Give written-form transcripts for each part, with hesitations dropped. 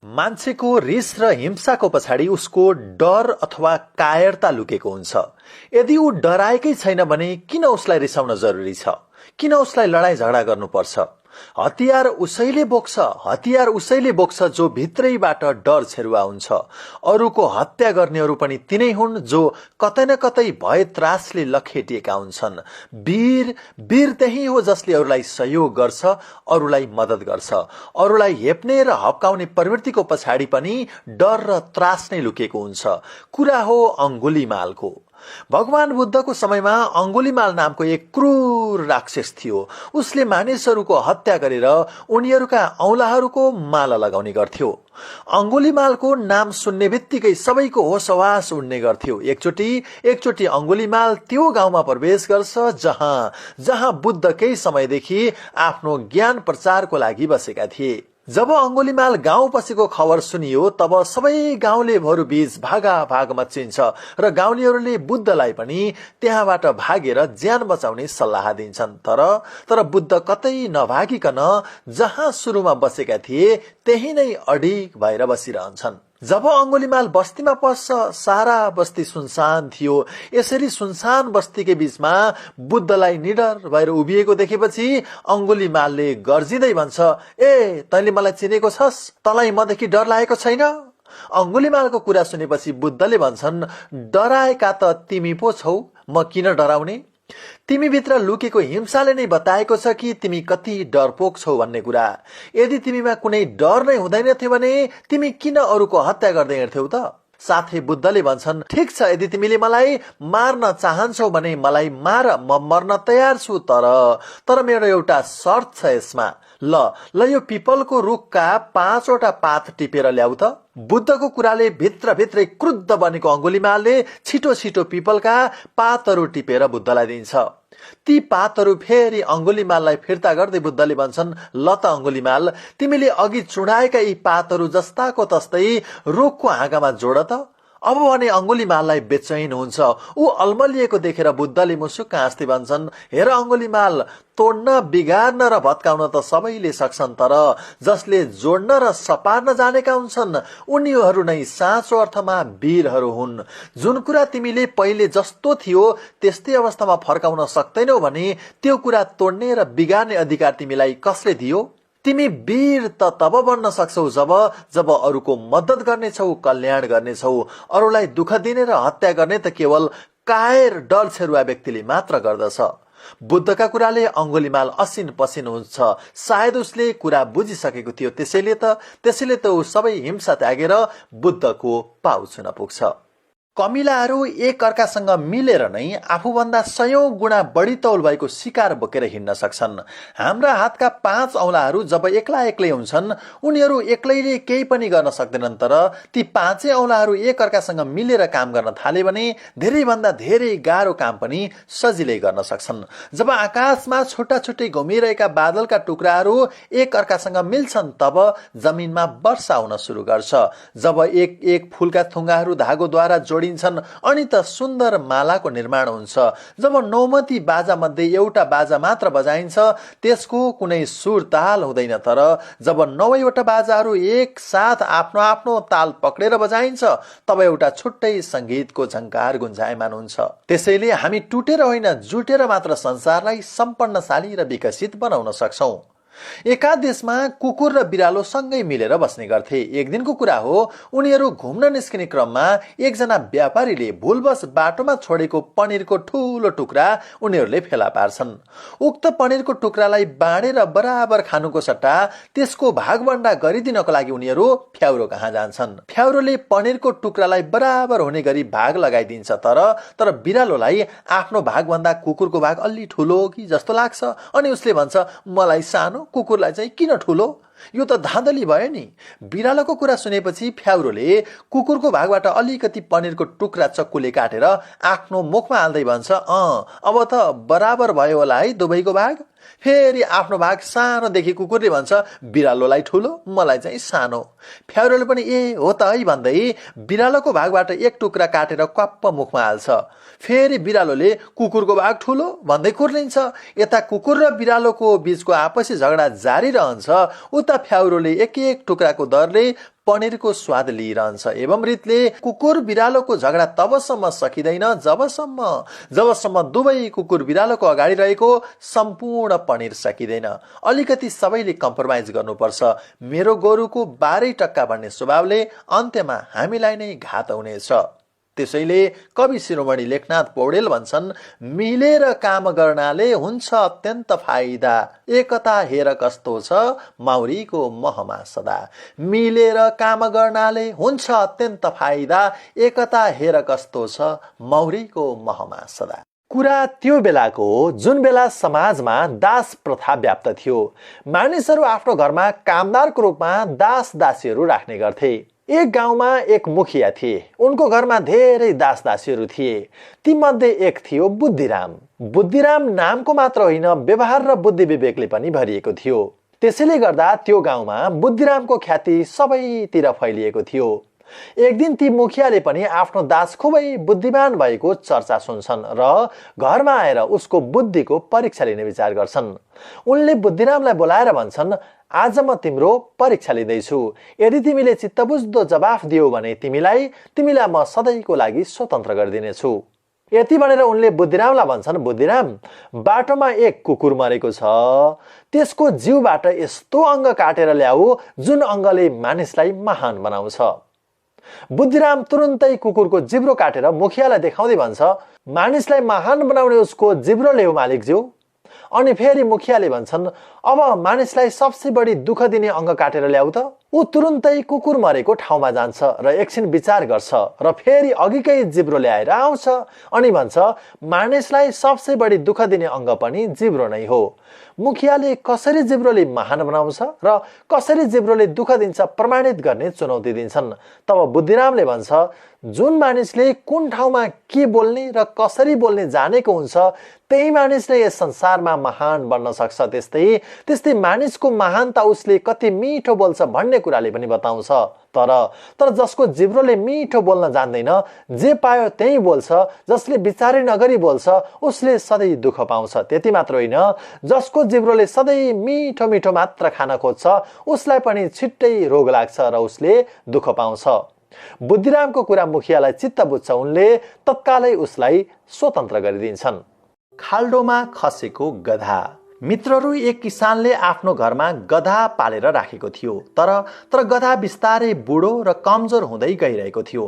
मान्छेको रिस र हिंसाको पछाडि उसको डर अथवा कायरता लुकेको हुन्छ। यदि ऊ डराएकै छैन भने किन उसलाई रिसाउन जरुरी छ? किन उसलाई लडाई झगडा गर्नुपर्छ? हतियार उसैले बोक्छ जो भित्रैबाट डर छेरुवा हुन्छ। अरूको हत्या गर्नेहरू पनि तिनै हुन् जो कतै न कतै भय त्रासले लखेटिएका हुन्छन्। वीर त्यही हो जसले अरूलाई सहयोग गर्छ, अरूलाई मद्दत गर्छ। अरूलाई हेप्ने र हप्काउने प्रवृत्तिको पछाडि पनि डर र त्रास नै लुकेको हुन्छ। कुरा हो अंगुलीमालको। भगवान बुद्धको समयमा अंगुलीमाल नामको एक क्रूर राक्षस थियो। उसले मानिसहरूको हत्या गरेर उनीहरूका औंलाहरूको माला लगाउने गर्थ्यो। अंगुलीमालको नाम सुन्ने बित्तिकै सबैको होसहवास उड्ने गर्थ्यो। एकचोटि अंगुलीमाल त्यो गाउँमा प्रवेश गर्छ जहाँ बुद्ध केही समयदेखि आफ्नो ज्ञान प्रचारको लागि बसेका थिए। जब अंगुलीमाल गाउँ पसेको खबर सुनियो तब सबै गाउँलेहरू बीच भागाभाग मच्चिन्छ र गाउँलेहरूले बुद्धलाई पनि त्यहाँबाट भागेर ज्यान बचाउने सल्लाह दिन्छन्। तर बुद्ध कतै नभागिकन जहाँ सुरुमा बसेका थिए त्यही नै अडिग भएर बसिरहन्छन्। जब अंगुलीमाल बस्तीमा पस्छ सारा बस्ती सुनसान थियो। यसरी सुनसान बस्तीकै बीचमा बुद्धलाई निडर भएर उभिएको देखेपछि अंगुलीमालले गर्जिँदै भन्छ, ए तैँले मलाई चिनेको छस्? तँलाई मदेखि डर लागेको छैन? अंगुलीमालको कुरा सुनेपछि बुद्धले भन्छन्, डराएका त तिमी पो छौ, म किन डराउने? तिमी भित्र लुकेको हिंसाले नै बताएको छ कि तिमी कति डरपोक छौ भन्ने कुरा। यदि तिमीमा कुनै डर नै हुँदैन थियो भने तिमी किन अरूको हत्या गर्दै हिँड्थ्यौ त? साथै बुद्धले भन्छन्, ठीक छ, यदि तिमीले मलाई मार्न चाहन्छौ भने मलाई मार, म मर्न तयार छु। तर मेरो एउटा शर्त छ यसमा। ल यो पिपलको रुखका 5वटा पात टिपेर ल्याउ त। बुद्धको कुराले भित्रभित्रै क्रुद्ध बनेको अंगुलीमालले छिटो पिपलका पातहरू टिपेर बुद्धलाई दिन्छ। ती पातहरू फेरि अंगुलीमाललाई फिर्ता गर्दै बुद्धले भन्छन्, ल त अंगुलीमाल, तिमीले अघि चुडाएका यी पातहरू जस्ताको तस्तै रुखको हाँगामा जोड त। अब भने अंगुलीमाललाई बेचैन हुन्छ। ऊ अल्मलिएको देखेर बुद्धले मुसुक्क हाँस्दै भन्छन्, हेर अंगुलीमाल, तोड्न, बिगार्न र भत्काउन त सबैले सक्छन्, तर जसले जोड्न र सपार्न जानेका हुन्छन् उनीहरू नै साँचो अर्थमा वीरहरू हुन्। जुन कुरा तिमीले पहिले जस्तो थियो त्यस्तै अवस्थामा फर्काउन सक्दैनौ भने त्यो कुरा तोड्ने र बिगार्ने अधिकार तिमीलाई कसले दियो? तिमी वीर त तब बन्न सक्छौ जब अरूको मद्दत गर्नेछौ, कल्याण गर्नेछौ। अरूलाई दुःख दिने र हत्या गर्ने त केवल कायर डर छेरुवा व्यक्तिले मात्र गर्दछ। बुद्धका कुराले अंगुलीमाल असिन पसिन हुन्छ। सायद उसले कुरा बुझिसकेको थियो, त्यसैले त ऊ सबै हिंसा त्यागेर बुद्धको पाउ छुन पुग्छ। कमिलाहरू एक अर्कासँग मिलेर नै आफूभन्दा 100 गुणा बढी तौल भएको शिकार बोकेर हिँड्न सक्छन्। हाम्रा हातका 5 औंलाहरू जब एक्लै हुन्छन् उनीहरू एक्लैले केही पनि गर्न सक्दैनन्, तर ती 5 औंलाहरू एक अर्कासँग मिलेर काम गर्न थाले भने धेरै भन्दा धेरै गाह्रो काम पनि सजिलै गर्न सक्छन्। जब आकाशमा छुट्टा-छुट्टै घुमिरहेका बादलका टुक्राहरू एक अर्कासँग मिल्छन् तब जमिनमा वर्षा हुन सुरु गर्छ। जब एक फूलका थुङ्गाहरू धागोद्वारा अनि त सुन्दर मालाको निर्माण हुन्छ। जब 9मती बाजा मध्ये एउटा बाजा मात्र बजाइन्छ त्यसको कुनै सुर ताल हुँदैन, तर जब 9वटा बाजाहरू एक साथ आफ्नो आफ्नो ताल पक्रेर बजाइन्छ तब एउटा छुट्टै संगीतको झंकार गुन्जायमान हुन्छ। त्यसैले हामी टुटेर होइन जुटेर मात्र संसारलाई सम्पन्नशाली र विकसित बनाउन सक्छौं। एका देशमा कुकुर र बिरालो सँगै मिलेर बस्ने गर्थे। एक दिनको कुरा हो, उनीहरू घुम्न निस्किने क्रममा एकजना व्यापारीले भुलवश बाटोमा छोडेको पनिरको ठूलो टुक्रा उनीहरूले फेला पार्छन्। उक्त पनिरको टुक्रालाई बाँडेर बराबर खानुको सट्टा त्यसको भागवण्डा गरिदिनको लागि उनीहरू फ्याउरो कहाँ जान्छन्। फ्याउरोले पनिरको टुक्रालाई बराबर हुने गरी भाग लगाइदिन्छ, तर बिरालोलाई आफ्नो भागभन्दा कुकुरको भाग अलि ठुलो कि जस्तो लाग्छ अनि उसले भन्छ, मलाई सानो, कुकुरलाई चाहिँ किन ठुलो? यो त धाँधली भयो नि। बिरालोको कुरा सुनेपछि फ्याउरोले कुकुरको भागबाट अलिकति पनिरको टुक्रा चक्कुले काटेर आफ्नो मुखमा हाल्दै भन्छ, अब त बराबर भयो होला है दुवैको भाग। फेरि आफ्नो भाग सानो देखि कुकुरले भन्छ, बिरालोलाई ठुलो, मलाई चाहिँ सानो। फ्याउरोले पनि हो त है भन्दै बिरालोको भागबाट एक टुक्रा काटेर क्वाप्प मुखमा हाल्छ। फेरि बिरालोले कुकुरको भाग ठुलो भन्दै कुर्लिन्छ। यता कुकुर र बिरालोको बीचको आपसी झगडा जारी रहन्छ। उता फ्याउरोले एक एक टुक्राको दरले पनिरको स्वाद लिइरहन्छ। एवं रीतले कुकुर बिरालोको झगडा तबसम्म सकिँदैन जबसम्म दुवै कुकुर बिरालोको अगाडि रहेको सम्पूर्ण पनिर सकिँदैन। अलिकति सबैले कम्प्रोमाइज गर्नुपर्छ। मेरो गोरुको 12 टक्का भन्ने स्वभावले अन्त्यमा हामीलाई नै घात हुनेछ। त्यसैले कवि शिरोमणि लेखनाथ पौडेल भन्छन्, मिलेर काम गर्नाले हुन्छ अत्यन्त फाइदा, एकता हेर कस्तो छ माउरीको महमा सदा। मिलेर काम गर्नाले हुन्छ अत्यन्त फाइदा, एकता हेर कस्तो छ माउरीको महमा सदा। कुरा त्यो बेलाको हो जुन बेला समाजमा दास प्रथा व्याप्त थियो। मानिसहरू आफ्नो घरमा कामदारको रूपमा दास दासीहरू राख्ने गर्थे। एक गाउँमा एक मुखिया थिए। उनको घरमा धेरै दास दासीहरू थिए। ती मध्ये एक थियो बुद्धिराम। बुद्धिराम नामको मात्र होइन, व्यवहार र बुद्धि विवेकले पनि भरिएको थियो। त्यसैले गर्दा त्यो गाउँमा बुद्धिरामको ख्याति सबैतिर फैलिएको थियो। एक दिन ती मुखियाले पनि आफ्नो दास खुबै बुद्धिमान भएको चर्चा सुन्छन् र घरमा आएर उसको बुद्धिको परीक्षा लिने विचार गर्छन्। उनले बुद्धिरामलाई बोलाएर भन्छन्, आज म तिम्रो परीक्षा लिँदैछु। यदि तिमीले चित्तबुझ्दो जवाफ दियौ भने तिमीलाई म सधैँको लागि स्वतन्त्र गरिदिनेछु। यति भनेर उनले बुद्धिरामलाई भन्छन्, बुद्धिराम, बाटोमा एक कुकुर मरेको छ। त्यसको जिउबाट यस्तो अङ्ग काटेर ल्याऊ जुन अङ्गले मानिसलाई महान बनाउँछ। बुद्धिराम तुरुन्तै कुकुरको जिब्रो काटेर मुखियालाई देखाउँदै भन्छ, मानिसलाई महान बनाउने उसको जिब्रो ल्याऊ मालिकज्यू। अनि फेरि मुखियाले भन्छन्, अब मानिसलाई सबसे बढी दुःख दिने अङ्ग काटेर ल्याऊ त। ऊ तुरुन्तै कुकुर मरेको ठाउँमा जान्छ र एकछिन विचार गर्छ र फेरि अघिकै जिब्रो ल्याएर आउँछ अनि भन्छ, मानिसलाई सबसे बढी दुःख दिने अङ्ग पनि जिब्रो नै हो। मुखियाले कसरी जिब्रोले महान बनाउँछ र कसरी जिब्रोले दुःख दिन्छ प्रमाणित गर्ने चुनौती दिन्छन्। तब बुद्धिरामले भन्छ, जुन मानिसले कुन ठाउँमा के बोल्ने र कसरी बोल्ने जानेको हुन्छ त्यही मानिसले यस संसारमा महान बन्न सक्छ। त्यस्तै मानिसको महानता उसले कति मिठो बोल्छ भन्ने कुराले पनि बताउँछ। तर जसको जिब्रोले मिठो बोल्न जान्दैन, जे पायो त्यही बोल्छ, जसले विचारै नगरी बोल्छ उसले सधैँ दुःख पाउँछ। त्यति मात्र होइन, जसको जिब्रोले सधैँ मिठो मिठो मात्र खान खोज्छ उसलाई पनि छिट्टै रोग लाग्छ र उसले दुःख पाउँछ। बुद्धिरामको कुरा मुखियालाई चित्त बुझ्छ। उनले तत्कालै उसलाई स्वतन्त्र गरिदिन्छन्। खाल्डोमा खसेको गधा। मित्रहरू, एक किसानले आफ्नो घरमा गधा पालेर राखेको थियो। तर गधा बिस्तारै बुढो र कमजोर हुँदै गइरहेको थियो।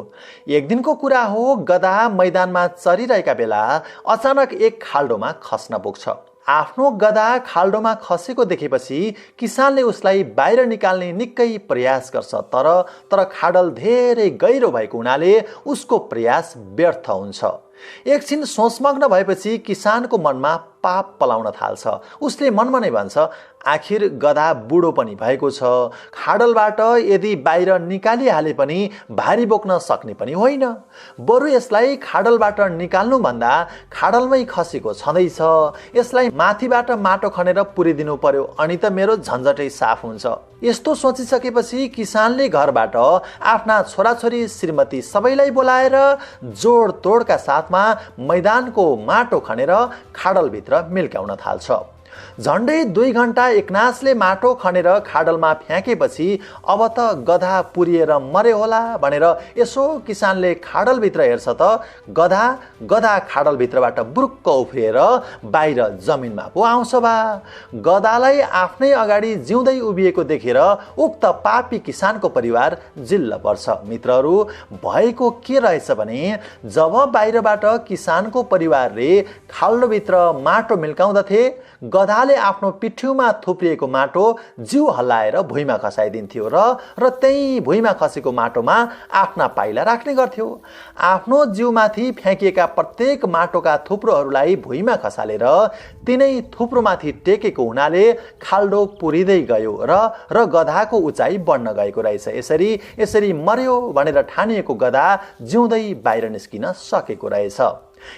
एक दिनको कुरा हो, गधा मैदानमा चरिरहेका बेला अचानक एक खाल्डोमा खस्न पुग्छ। आफ्नो गधा खाल्डोमा खसेको देखेपछि किसानले उसलाई बाहिर निकाल्ने निकै प्रयास गर्छ। तर खाडल धेरै गहिरो भएको हुनाले उसको प्रयास व्यर्थ हुन्छ। एकछिन सोचमग्न भएपछि किसानको मनमा पाप पलाउन थाल्छ। उसले मनमा नै भन्छ, आखिर गधा बुढो पनि भएको छ, खाडलबाट यदि बाहिर निकालिहाले पनि भारी बोक्न सक्ने पनि होइन। बरु यसलाई खाडलबाट निकाल्नु भन्दा खाडलमै खसेको छँदैछ, यसलाई माथिबाट माटो खनेर पुरिदिनु पर्यो, अनि त मेरो झन्झटै साफ हुन्छ। यस्तो सोचिसकेपछि किसानले घरबाट आफ्ना छोराछोरी श्रीमती सबैलाई बोलाएर जोडतोडका साथमा मैदानको माटो खनेर खाडलभित्र मिल्काउन थाल्छ। झन्डै 2 घण्टा एकनासले माटो खनेर खाडलमा फ्याँकेपछि अब त गधा पुरिएर मरे होला भनेर यसो किसानले खाडलभित्र हेर्छ त गधा खाडलभित्रबाट बुरुक्क उफ्रिएर बाहिर जमिनमा पो आउँछ बा। गधालाई आफ्नै अगाडि जिउँदै उभिएको देखेर उक्त पापी किसानको परिवार जिल्ल पर्छ। मित्रहरू, भएको के रहेछ भने जब बाहिरबाट किसानको परिवारले खाल्डोभित्र माटो मिल्काउँदथे, गधाले आफ्नो पिठ्यूमा थुप्रिएको माटो जिउ हल्लाएर भुइँमा खसाइदिन्थ्यो र त्यही भुइँमा खसेको माटोमा आफ्ना पाइला राख्ने गर्थ्यो। आफ्नो जिउमाथि फ्याँकिएका प्रत्येक माटोका थुप्रोहरूलाई भुइँमा खसालेर तिनै थुप्रोमाथि टेकेको हुनाले खाल्डो पुरिँदै गयो र गधाको उचाइ बढ्न गएको रहेछ। यसरी मर्यो भनेर ठानिएको गधा जिउँदै बाहिर निस्किन सकेको रहेछ।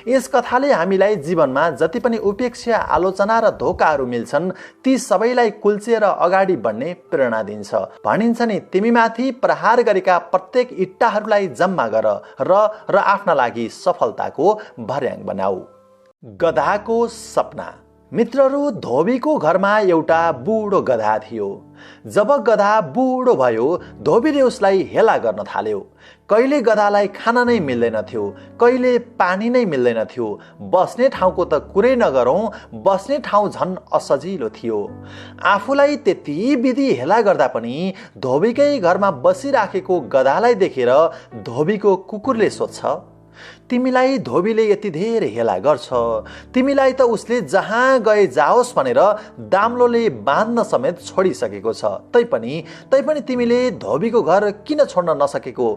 यस कथाले हामीलाई जीवनमा जति पनि उपेक्षा, आलोचना र धोकाहरू मिल्छन् ती सबैलाई कुल्चिएर अगाडि बढ्ने प्रेरणा दिन्छ। भनिन्छ नि, तिमीमाथि प्रहार गरेका प्रत्येक इट्टाहरूलाई जम्मा गर र आफ्ना लागि सफलताको भर्याङ बनाऊ। गधाको सपना। मित्रहरू, धोबीको घरमा एउटा बुढो गधा थियो। जब गधा बुढो भयो, धोबीले उसलाई हेला गर्न थाल्यो। कहिले गधालाई खाना नै मिल्दैनथ्यो, कहिले पानी नै मिल्दैनथ्यो। बस्ने ठाउँको त कुरै नगरौँ, बस्ने ठाउँ झन् असजिलो थियो। आफूलाई त्यति विधि हेला गर्दा पनि धोबीकै घरमा बसिराखेको गधालाई देखेर धोबीको कुकुरले सोध्छ, तिमीलाई धोबीले यति धेरै हेला गर्छ, तिमीलाई त उसले जहाँ गए जाओस् भनेर दाम्लोले बाँध्न समेत छोडिसकेको छ, तैपनि तिमीले धोबीको घर किन छोड्न नसकेको?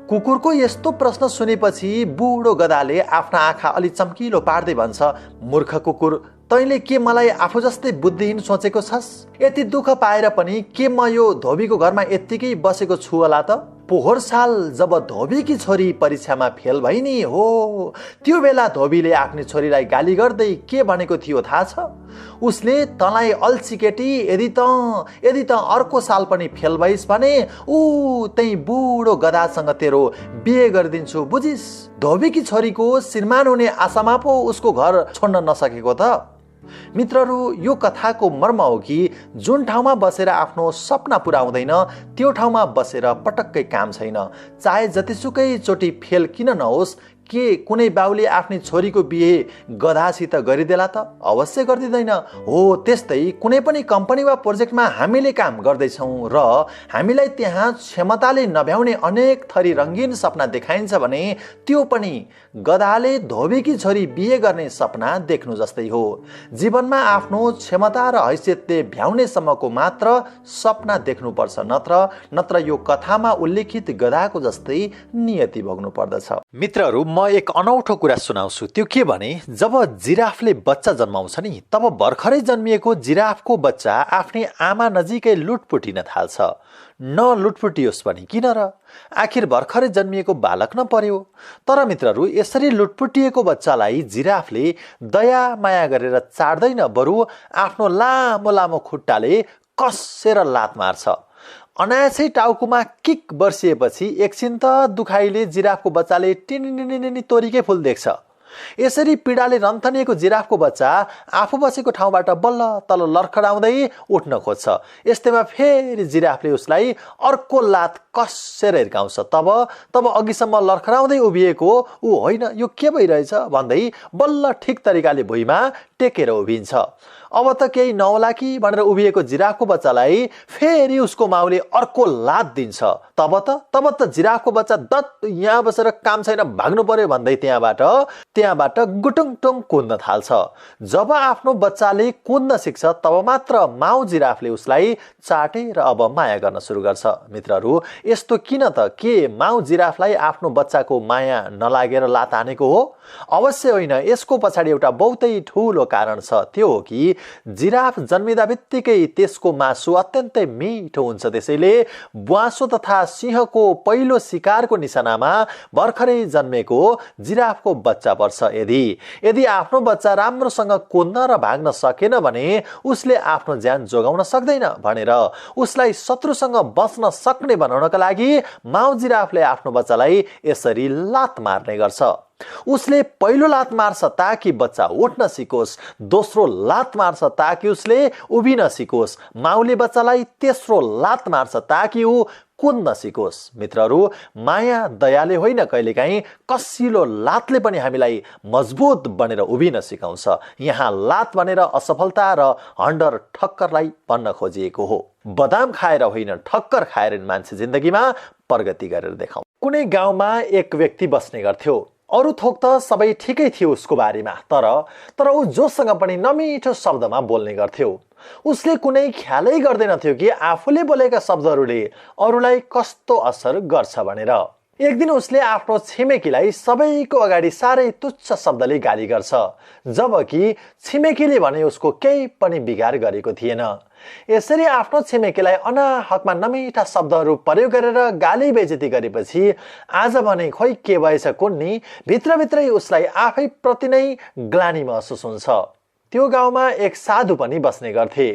कुकुरको यस्तो प्रश्न सुनेपछि बुढो गधाले आफ्ना आँखा अलि चम्किलो पार्दै भन्छ, मूर्ख कुकुर, तैँले के मलाई आफू जस्तै बुद्धिहीन सोचेको छस्? यति दुःख पाएर पनि के म यो धोबीको घरमा यत्तिकै बसेको छु होला त? पोहोर साल जब धोबीकी छोरी परीक्षामा फेल भइनी हो, त्यो बेला धोबीले आफ्नी छोरीलाई गाली गर्दै के भनेको थियो थाहा छ? उसले तँलाई अल्छी केटी, यदि त अर्को साल पनि फेल भइस् भने त्यही बुढो गधासँग तेरो बिहे गरिदिन्छु, बुझिस्? धोबीकी छोरीको श्रीमान हुने आशामा पो उसको घर छोड्न नसकेको त? मित्रहरू, यो कथाको मर्म हो कि जुन ठाउँमा बसेर आफ्नो सपना पुरा हुँदैन त्यो ठाउँमा बसेर पटक्कै काम छैन। चाहे जतिसुकै चोटि फेल किन नहोस्, के कुनै बाउले आफ्नी छोरीको बिहे गधासित गरिदेला त? अवश्य गरिदिँदैन। हो त्यस्तै कुनै पनि कम्पनी वा प्रोजेक्टमा हामीले काम गर्दैछौँ र हामीलाई त्यहाँ क्षमताले नभ्याउने अनेक थरी रङ्गीन सपना देखाइन्छ भने त्यो पनि गधाले धोबीकी छोरी बिहे गर्ने सपना देख्नु जस्तै हो। जीवनमा आफ्नो क्षमता र हैसियतले भ्याउने सम्मको मात्र सपना देख्नुपर्छ, नत्र यो कथामा उल्लेखित गधाको जस्तै नियति भोग्नु पर्दछ। मित्रहरू, म एक अनौठो कुरा सुनाउँछु। त्यो के भने, जब जिराफले बच्चा जन्माउँछ नि, तब भर्खरै जन्मिएको जिराफको बच्चा आफ्नै आमा नजिकै लुटपुटिन थाल्छ। न लुटपुटियोस् पनि किन र? आखिर भर्खरै जन्मिएको बालक न पर्यो। तर मित्रहरू, यसरी लुटपुटिएको बच्चालाई जिराफले दया माया गरेर चाड्दैन, बरु आफ्नो लामो लामो खुट्टाले कस्सेर लात मार्छ। अनायासै टाउकोमा किक बर्सिएपछि एकछिन त दुखाइले जिराफको बच्चाले टिनिनिनिनि तोरीकै फुल देख्छ। यसरी पीडाले रन्थनिएको जिराफको बच्चा आफू बसेको ठाउँबाट बल्ल तल लर्खडाउँदै उठ्न खोज्छ। यस्तैमा फेरि जिराफले उसलाई अर्को लात कस्सेर हिर्काउँछ। तब अघिसम्म लर्खडाउँदै उभिएको ऊ होइन, यो के भइरहेछ भन्दै बल्ल ठिक तरिकाले भुइँमा टेकेर उभिन्छ। अब त केही नहोला कि भनेर उभिएको जिराफको बच्चालाई फेरि उसको माउले अर्को लात दिन्छ। तब त जिराफको बच्चा दत यहाँ बसेर काम छैन, भाग्नु पर्यो भन्दै त्यहाँबाट गुटुङटुङ कुद्न थाल्छ। जब आफ्नो बच्चाले कुद्न सिक्छ तब मात्र माउ जिराफले उसलाई चाटेर अब माया गर्न सुरु गर्छ। मित्रहरू, यस्तो किन त? के माउ जिराफलाई आफ्नो बच्चाको माया नलागेर लात हानेको हो? अवश्य होइन। यसको पछाडि एउटा बहुतै ठुलो कारण छ। त्यो हो कि जिराफ जन्मिँदा बित्तिकै त्यसको मासु अत्यन्तै मिठो हुन्छ। त्यसैले ब्वाँसो तथा सिंहको पहिलो शिकारको निशानामा भर्खरै जन्मेको जिराफको बच्चा पर्छ। यदि आफ्नो बच्चा राम्रोसँग कुद्न र भाग्न सकेन भने उसले आफ्नो ज्यान जोगाउन सक्दैन भनेर उसलाई शत्रुसँग बच्न सक्ने बनाउनका लागि माउ जिराफले आफ्नो बच्चालाई यसरी लात मार्ने गर्छ। उसले पहिलो लात मार्छ ताकि बच्चा उठ्न सिकोस्, दोस्रो लात मार्छ ताकि उसले उभिन सिकोस्, माउले बच्चालाई तेस्रो लात मार्छ ताकि ऊ कुद्न सिकोस्। मित्रहरू, माया दयाले होइन, कहिलेकाहीँ कसिलो लातले पनि हामीलाई मजबुत बनेर उभिन सिकाउँछ। यहाँ लात भनेर असफलता र हन्डर ठक्करलाई भन्न खोजिएको हो। बदाम खाएर होइन, ठक्कर खाएर मान्छे जिन्दगीमा प्रगति गरेर देखाउँछ। कुनै गाउँमा एक व्यक्ति बस्ने गर्थ्यो। अरू थोक त सबै ठिकै थियो उसको बारेमा, तर ऊ जोसँग पनि नमिठो शब्दमा बोल्ने गर्थ्यो। उसले कुनै ख्यालै गर्दैनथ्यो कि आफूले बोलेका शब्दहरूले अरूलाई कस्तो असर गर्छ भनेर। एक दिन उसले आफ्नो छिमेकीलाई सबैको अगाडि साह्रै तुच्छ शब्दले गाली गर्छ, जबकि छिमेकीले भने उसको केही पनि बिगार गरेको थिएन। यसरी आफ्नो छिमेकीलाई अनाहकमा नमिठा शब्दहरू प्रयोग गरेर गाली बेइज्जती गरेपछि आज भने खोइ के भएछ कुन्नी, भित्रभित्रै उसलाई आफै प्रति नै ग्लानि महसुस हुन्छ। त्यो गाउँमा एक साधु पनि बस्ने गर्थे।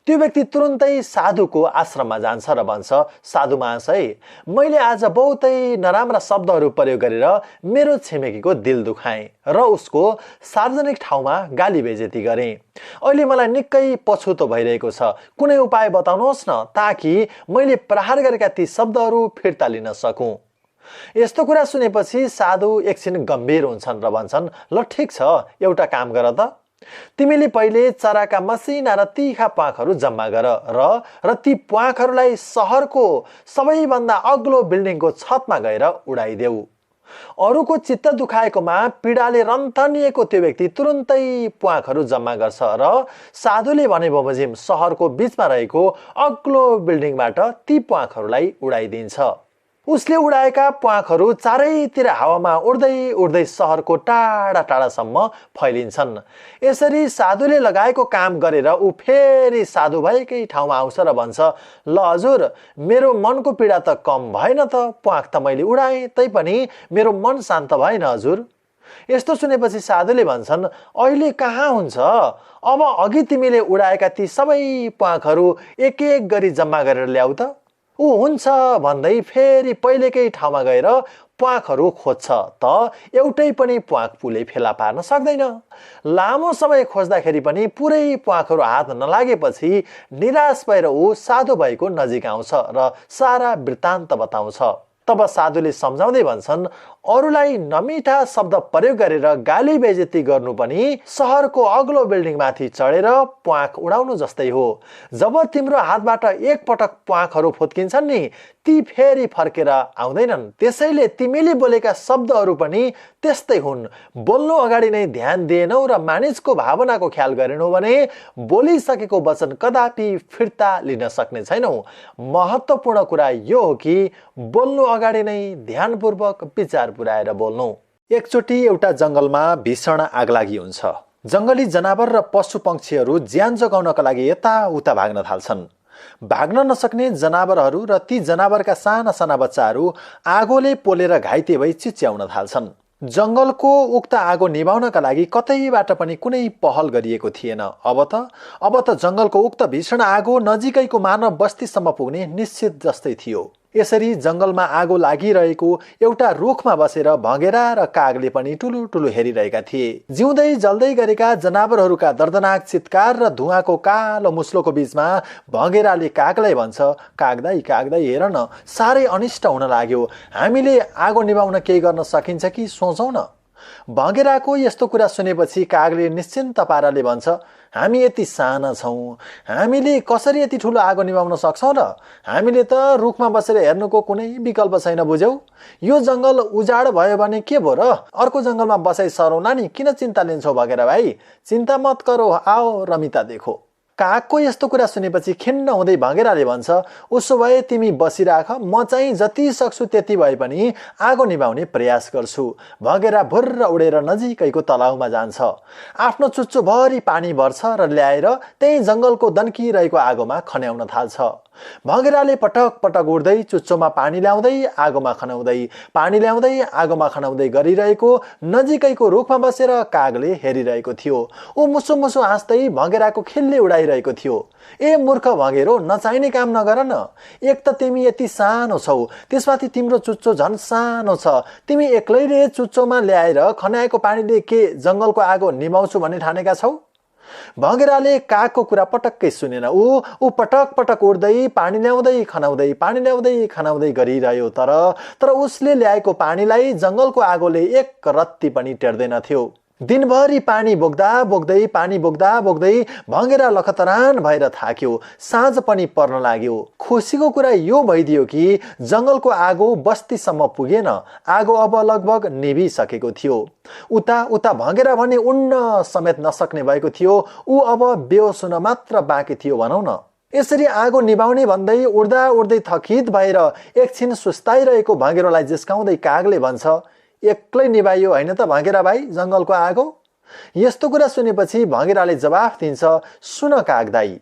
त्यो व्यक्ति तुरुन्तै साधुको आश्रममा जान्छ र भन्छ, साधु महाशय, मैले आज बहुतै नराम्रा शब्दहरू प्रयोग गरेर मेरो छिमेकीको दिल दुखाएँ र उसको सार्वजनिक ठाउँमा गाली बेइज्जती गरेँ। अहिले मलाई निकै पछुतो भइरहेको छ। कुनै उपाय बताउनुहोस् न, ताकि मैले प्रहार गरेका ती शब्दहरू फिर्ता लिन सकूँ। यस्तो कुरा सुनेपछि साधु एकछिन गम्भीर हुन्छन् र भन्छन्, ल ठिक छ, एउटा काम गर त। तिमीले पहिले चराका मसिना र तीखा प्वाखहरू जम्मा गर र ती प्वाखहरूलाई सहरको सबैभन्दा अग्लो बिल्डिङको छतमा गएर उडाइदेऊ। अरूको चित्त दुखाएकोमा पीडाले रन्थनिएको त्यो व्यक्ति तुरुन्तै प्वाखहरू जम्मा गर्छ र साधुले भने बमोजिम सहरको बीचमा रहेको अग्लो बिल्डिङबाट ती प्वाखहरूलाई उडाइदिन्छ। उसले उडाएका प्वाखहरू चारैतिर हावामा उड्दै उड्दै सहरको टाढा टाढासम्म फैलिन्छन्। यसरी साधुले लगाएको काम गरेर ऊ फेरि साधु भएकै ठाउँमा आउँछ र भन्छ, ल हजुर, मेरो मनको पीडा त कम भएन त, प्वाख त मैले उडाएँ, तैपनि मेरो मन शान्त भएन हजुर। यस्तो सुनेपछि साधुले भन्छन्, अहिले कहाँ हुन्छ, अब अघि तिमीले उडाएका ती सबै प्वाखहरू एक एक गरी जम्मा गरेर ल्याऊ त। ऊ हुन्छ भन्दै फेरि पहिलेकै ठाउँमा गएर प्वाखहरू खोज्छ त एउटै पनि प्वाख पुले फेला पार्न सक्दैन। लामो समय खोज्दाखेरि पनि पुरै प्वाखहरू हात नलागेपछि निराश भएर ऊ साधु भएको नजिक आउँछ र सारा वृत्तान्त बताउँछ। तब साधुले सम्झाउँदै भन्छन्, अरूलाई नमिठा शब्द प्रयोग गरेर गाली बेइज्जती गर्नु पनि सहरको अग्लो बिल्डिङमाथि चढेर प्वाख उडाउनु जस्तै हो। जब तिम्रो हातबाट एक पटक प्वाखहरू फुत्किन्छन् नि, ती फेरि फर्केर आउँदैनन्। त्यसैले तिमीले बोलेका शब्दहरू पनि त्यस्तै हुन्। बोल्नु अगाडि नै ध्यान दिएनौ र मानिसको भावनाको ख्याल गरेनौ भने बोलिसकेको वचन कदापि फिर्ता लिन सक्ने छैनौ। महत्त्वपूर्ण कुरा यो हो कि बोल्नु अगाडि नै ध्यानपूर्वक विचार पुर्याएर बोल्नु। एकचोटि एउटा जंगलमा भीषण आगलागी हुन्छ। जंगली जनावर र पशु पक्षीहरू ज्यान जोगाउनका लागि यताउता भाग्न थाल्छन्। भाग्न नसक्ने जनावरहरू र ती जनावरका साना साना बच्चाहरू आगोले पोलेर घाइते भई चिच्याउन थाल्छन्। जंगलको उक्त आगो निभाउनका लागि कतैबाट पनि कुनै पहल गरिएको थिएन। अब त जंगलको उक्त भीषण आगो नजिकैको मानव बस्तीसम्म पुग्ने निश्चित जस्तै थियो। यसरी जंगलमा आगो लागिरहेको एउटा रुखमा बसेर भँगेरा र कागले पनि टुलु टुलु हेरिरहेका थिए। जिउँदै जल्दै गरेका जनावरहरूका दर्दनाक चित्कार र धुवाको कालो मुस्लोको बीचमा भँगेराले कागलाई भन्छ, कागदाई कागदाई हेर न, साह्रै अनिष्ट हुन लाग्यो, हामीले आगो निभाउन केही गर्न सकिन्छ कि सोचौँ न। भँगेराको यस्तो कुरा सुनेपछि कागले निश्चिन्त पाराले भन्छ, हामी यति साना छौँ, हामीले कसरी यति ठुलो आगो निभाउन सक्छौँ र? हामीले त रुखमा बसेर हेर्नुको कुनै विकल्प छैन, बुझ्यौ? यो जंगल उजाड भयो भने के भो र? अर्को जंगलमा बसाइ सरौँला नि, किन चिन्ता लिन्छौ भँगेरा भाइ? चिन्ता मत करो, आओ रमिता देखो। कागको यस्तो कुरा सुनेपछि खिन्न हुँदै भँगेराले भन्छ, उसो भए तिमी बसिराख, म चाहिँ जति सक्छु त्यति भए पनि आगो निभाउने प्रयास गर्छु। भँगेरा भुर्र उडेर नजिकैको तलाउमा जान्छ। आफ्नो चुच्चो भरि पानी भर्छ र ल्याएर त्यही जंगलको दन्किरहेको आगोमा खन्याउन थाल्छ। भँगेराले पटक पटक उड्दै चुच्चोमा पानी ल्याउँदै आगोमा खनाउँदै, पानी ल्याउँदै आगोमा खनाउँदै गरिरहेको नजिकैको रुखमा बसेर कागले हेरिरहेको थियो। ऊ मुसु मुसु हाँस्दै भँगेराको खिल्ली उडाइरहेको थियो। ए मूर्ख भँगेरो, नचाहिने काम नगर न। एक त तिमी यति सानो छौ, त्यसमाथि तिम्रो चुच्चो झन् सानो छ। तिमी एक्लैले चुच्चोमा ल्याएर खनाएको पानीले के जंगलको आगो निभाउँछु भन्ने ठानेका छौ? भँगेराले कागको कुरा पटक्कै सुनेन। ऊ पटक पटक उड्दै पानी ल्याउँदै खनाउँदै, पानी ल्याउँदै खनाउँदै गरिरह्यो। तर उसले ल्याएको पानीलाई जंगलको आगोले एक रत्ती पनि टेर्दैन थियो। दिनभरि पानी बोक्दा बोक्दै, पानी बोक्दा बोक्दै भँगेरा लखतरान भएर थाक्यो। साँझ पनि पर्न लाग्यो। खुसीको कुरा यो भइदियो कि जंगलको आगो बस्तीसम्म पुगेन। आगो अब लगभग निभिसकेको थियो। उता उता भँगेरा भने उड्न समेत नसक्ने भएको थियो। ऊ अब बेहोस हुन मात्र बाँकी थियो भनौँ न। यसरी आगो निभाउने भन्दै उड्दा उड्दै थकित भएर एकछिन सुस्ताइरहेको भँगेरालाई जिस्काउँदै कागले भन्छ, एक्लै निभाइयो होइन त भँगेरा भाइ जंगलको आगो? यस्तो कुरा सुनेपछि भँगेराले जवाफ दिन्छ, सुन काग दाइ,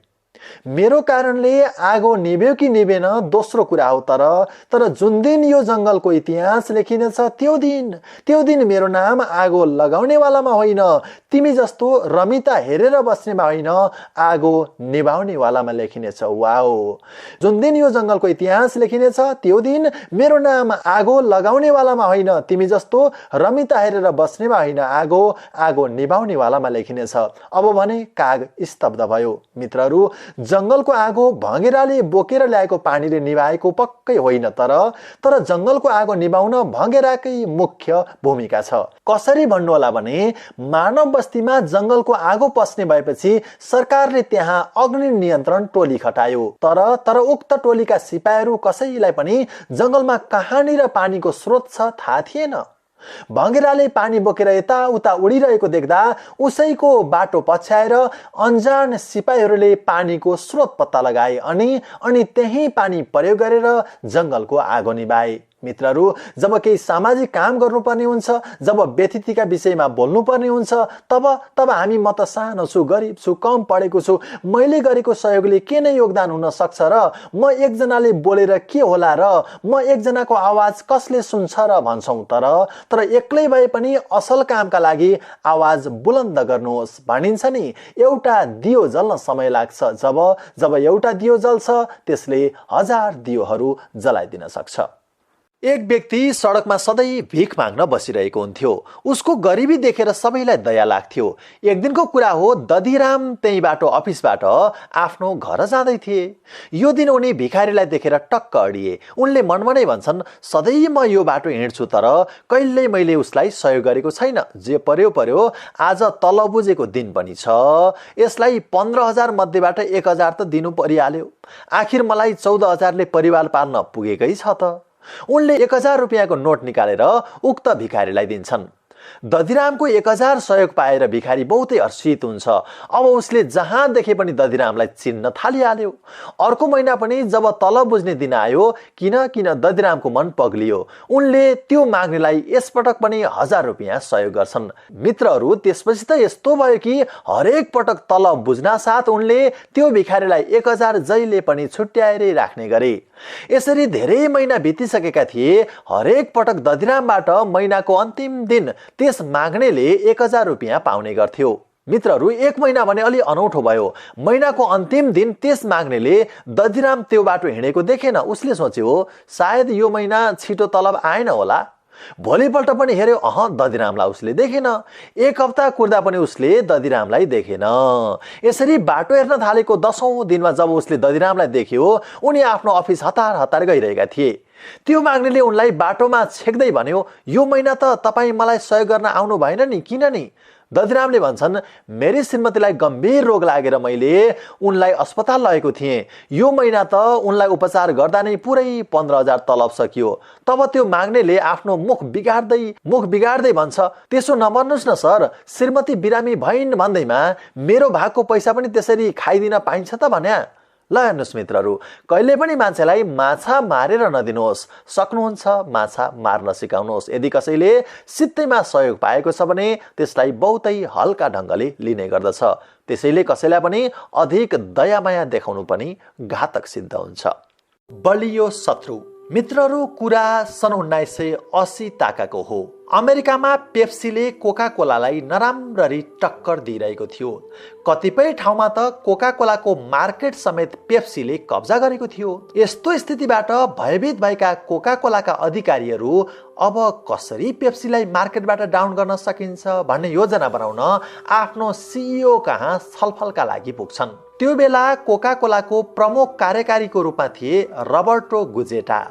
मेरो कारणले आगो निभ्यो कि निभेन दोस्रो कुरा हो, तर जुन दिन यो जंगलको इतिहास लेखिनेछ त्यो दिन मेरो नाम आगो लगाउनेवालामा होइन, तिमी जस्तो रमिता हेरेर बस्नेमा होइन, आगो निभाउनेवालामा लेखिनेछ। वाओ! जुन दिन यो जंगलको इतिहास लेखिनेछ त्यो दिन मेरो नाम आगो लगाउनेवालामा होइन, तिमी जस्तो रमिता हेरेर बस्नेमा होइन, आगो निभाउनेवालामा लेखिनेछ। अब भने काग स्तब्ध भयो। मित्रहरू, जंगलको आगो भँगेराले बोकेर ल्याएको पानीले निभाएको पक्कै होइन, तर जंगलको आगो निभाउन भँगेराकै मुख्य भूमिका छ। कसरी भन्नु होला भने मानव बस्तीमा जंगलको आगो पस्ने भएपछि सरकारले त्यहाँ अग्नि नियन्त्रण टोली खटायो, तर उक्त टोलीका सिपाहीहरू कसैलाई पनि जंगलमा कहाँनिर पानीको स्रोत छ थाहा थिएन। भँगेराले पानी बोकेर यताउता उडिरहेको देख्दा उसैको बाटो पछ्याएर अन्जान सिपाहीहरूले पानीको स्रोत पत्ता लगाए अनि त्यही पानी प्रयोग गरेर जंगलको आगो निभाए। मित्रहरू, जब केही सामाजिक काम गर्नुपर्ने हुन्छ, जब व्यतिथिका विषयमा बोल्नुपर्ने हुन्छ, तब हामी म त सानो छु, गरिब छु, कम पढेको छु, मैले गरेको सहयोगले के नै योगदान हुन सक्छ र म एकजनाले बोलेर के होला र म एकजनाको आवाज कसले सुन्छ र भन्छौँ। तर एक्लै भए पनि असल कामका लागि आवाज बुलन्द गर्नुहोस्। भनिन्छ नि, एउटा दियो जल्न समय लाग्छ, जब एउटा दियो जल्छ त्यसले 1000 दियोहरू जलाइदिन सक्छ। एक व्यक्ति सडकमा सधैँ भिख माग्न बसिरहेको हुन्थ्यो। उसको गरिबी देखेर सबैलाई दया लाग्थ्यो। एक दिनको कुरा हो, दधिराम त्यहीबाट अफिसबाट आफ्नो घर जाँदै थिए। यो दिन उनी भिखारीलाई देखेर टक्क अडिए। उनले मनमनै भन्छन्, सधैँ म यो बाटो हिँड्छु, तर कहिल्यै मैले उसलाई सहयोग गरेको छैन। जे पर्यो, आज तल बुझेको दिन पनि छ। यसलाई 15,000 मध्येबाट 1,000 त दिनु परिहाल्यो। आखिर मलाई 14,000ले परिवार पाल्न पुगेकै छ त। उनले 1,000 रुपियाँको नोट निकालेर उक्त भिखारीलाई दिन्छन्। दधिरामको 1,000 सहयोग पाएर भिखारी बहुतै हर्षित हुन्छ। अब उसले जहाँ देखे पनि दधिरामलाई चिन्न थालिहाल्यो। अर्को महिना पनि जब तल बुझ्ने दिन आयो, किन दधिरामको मन पग्लियो। उनले त्यो माग्नेलाई यसपटक पनि 1000 रुपियाँ सहयोग गर्छन्। मित्रहरू, त्यसपछि त यस्तो भयो कि हरेक पटक तल बुझ्न साथ उनले त्यो भिखारीलाई 1,000 जहिले पनि छुट्याएरै राख्ने गरे। यसरी धेरै महिना बितिसकेका थिए। हरेक पटक दधिरामबाट महिनाको अन्तिम दिन त्यस माग्नेले 1,000 रुपियाँ पाउने गर्थ्यो। मित्रहरू, एक महिना भने अलि अनौठो भयो। महिनाको अन्तिम दिन त्यस माग्नेले दधिराम त्यो बाटो हिँडेको देखेन। उसले सोच्यो, सायद यो महिना छिटो तलब आएन होला। भोलिपल्ट पनि हेर्यो, दधिरामलाई उसले देखेन। एक हप्ता कुर्दा पनि उसले दधिरामलाई देखेन। यसरी बाटो हेर्न थालेको 10औं दिनमा जब उसले दधिरामलाई देख्यो, उनी आफ्नो अफिस हतार गइरहेका थिए। त्यो माग्नेले उनलाई बाटोमा छेक्दै भन्यो, यो महिना त तपाईँ मलाई सहयोग गर्न आउनु भएन नि, किन नि? दधिरामले भन्छन्, मेरी श्रीमतीलाई गम्भीर रोग लागेर मैले उनलाई अस्पताल लगेको थिएँ। यो महिना त उनलाई उपचार गर्दा नै पुरै 15,000 तलब सकियो। तब त्यो माग्नेले आफ्नो मुख बिगार्दै भन्छ, त्यसो नभन्नुहोस् न सर, श्रीमती बिरामी भइन् भन्दैमा मेरो भागको पैसा पनि त्यसरी खाइदिन पाइन्छ त भन्या। ल हेर्नुहोस् मित्रहरू, कहिले पनि मान्छेलाई माछा मारेर नदिनुहोस्। सक्नुहुन्छ माछा मार्न सिकाउनुहोस्। यदि कसैले सित्तैमा सहयोग पाएको छ भने त्यसलाई बहुतै हल्का ढङ्गले लिने गर्दछ। त्यसैले कसैलाई पनि अधिक दयामाया देखाउनु पनि घातक सिद्ध हुन्छ। बलियो शत्रु। मित्रहरू, कुरा सन् 1980 ताकाको हो। अमेरिकामा पेप्सीले कोका कोलालाई नराम्ररी टक्कर दिइरहेको थियो। कतिपय ठाउँमा त कोका कोलाको मार्केट समेत पेप्सीले कब्जा गरेको थियो। यस्तो स्थितिबाट भयभीत भएका कोका कोलाका अधिकारीहरू अब कसरी पेप्सीलाई मार्केटबाट डाउन गर्न सकिन्छ भन्ने योजना बनाउन आफ्नो सिइओ कहाँ छलफलका लागि पुग्छन्। त्यो बेला कोका कोलाको प्रमुख कार्यकारीको रूपमा थिए रबर्टो गुजेटा।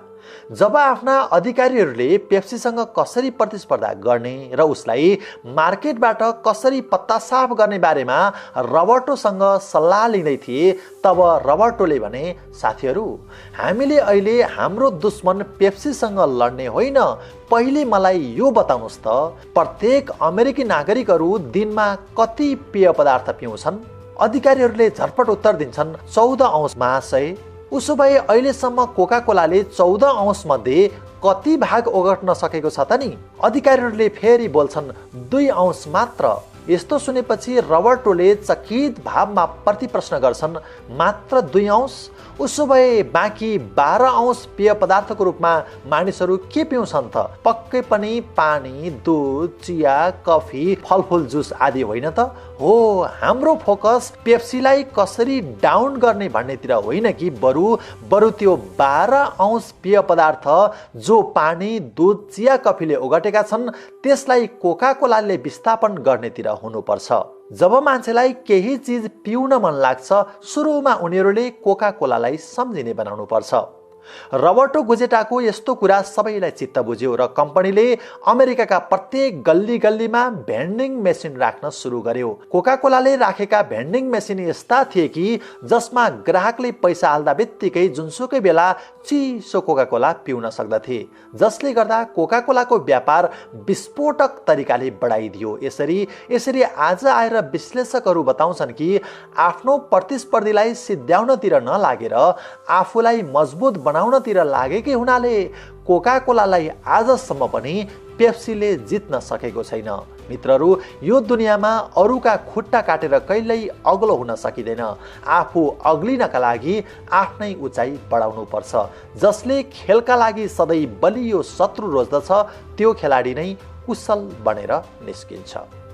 जब आफ्ना अधिकारीहरूले पेप्सीसँग कसरी प्रतिस्पर्धा गर्ने र उसलाई मार्केटबाट कसरी पत्ता साफ गर्ने बारेमा रबर्टोसँग सल्लाह लिँदै थिए, तब रबर्टोले भने, साथीहरू, हामीले अहिले हाम्रो दुश्मन पेप्सीसँग लड्ने होइन। पहिले मलाई यो बताउनुहोस् त, प्रत्येक अमेरिकी नागरिकहरू दिनमा कति पेय पदार्थ पिउँछन्? अधिकारीहरूले झटपट उत्तर दिन्छन्, 14 औंस महाशय। उसो भए अहिलेसम्म कोका कोलाले 14 औंस मध्ये कति भाग ओगट्न सकेको छ त नि? अधिकारीहरूले फेरि बोल्छन्, 2 औंस मात्र। यस्तो सुनेपछि रबर्टोले चकित भावमा प्रतिप्रश्न गर्छन्, मात्र 2 औँस? उसो भए बाँकी 12 औँस पेय पदार्थको रूपमा मानिसहरू के पिउँछन् त? पक्कै पनि पानी, दुध, चिया, कफी, फलफुल जुस आदि होइन त? हो, हाम्रो फोकस पेप्सीलाई कसरी डाउन गर्ने भन्नेतिर होइन कि बरु त्यो 12 औँस पेय पदार्थ जो पानी, दुध, चिया, कफीले ओगटेका छन् त्यसलाई कोका कोलाले विस्थापन गर्नेतिर हुनुपर्छ। जब मान्छेलाई केही चिज पिउन मन लाग्छ, सुरुमा उनीहरूले कोका कोलालाई सम्झिने बनाउनु पर्छ। रबर्टो गुजेटाको यस्तो कुरा सबैलाई चित्त बुझ्यो र कम्पनीले अमेरिकाका प्रत्येक गल्ली गल्लीमा भेन्डिङ मेसिन राख्न सुरु गर्यो। कोका कोलाले राखेका भेन्डिङ मेसिन यस्ता थिए कि जसमा ग्राहकले पैसा हाल्दा बित्तिकै जुनसुकै बेला चिसो कोका कोला पिउन सक्दथे, जसले गर्दा कोका कोलाको व्यापार विस्फोटक तरिकाले बढाइदियो। यसरी आज आएर विश्लेषकहरू बताउँछन् कि आफ्नो प्रतिस्पर्धीलाई सिद्ध्याउनतिर नलागेर आफूलाई मजबुत बनाउनतिर लागेकै हुनाले कोका कोलालाई आजसम्म पनि पेप्सीले जित्न सकेको छैन। मित्रहरू, यो दुनियाँमा अरूका खुट्टा काटेर कहिल्यै अग्लो हुन सकिँदैन। आफू अग्लिनका लागि आफ्नै उचाइ बढाउनु पर्छ। जसले खेलका लागि सधैँ बलियो शत्रु रोज्दछ त्यो खेलाडी नै कुशल बनेर निस्किन्छ।